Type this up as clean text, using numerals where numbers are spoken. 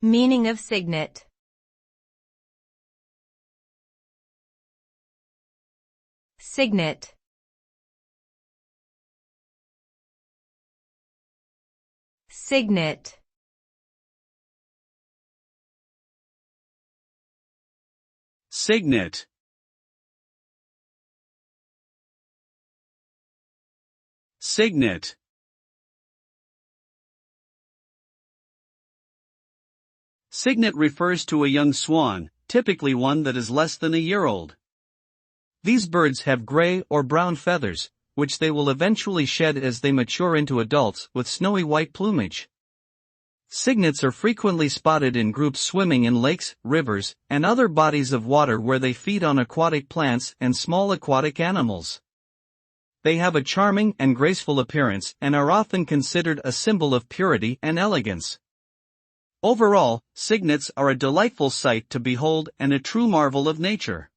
Meaning of cygnet. Cygnet. Cygnet. Cygnet. Cygnet. Cygnet refers to a young swan, typically one that is less than a year old. These birds have gray or brown feathers, which they will eventually shed as they mature into adults with snowy white plumage. Cygnets are frequently spotted in groups swimming in lakes, rivers, and other bodies of water where they feed on aquatic plants and small aquatic animals. They have a charming and graceful appearance and are often considered a symbol of purity and elegance. Overall, cygnets are a delightful sight to behold and a true marvel of nature.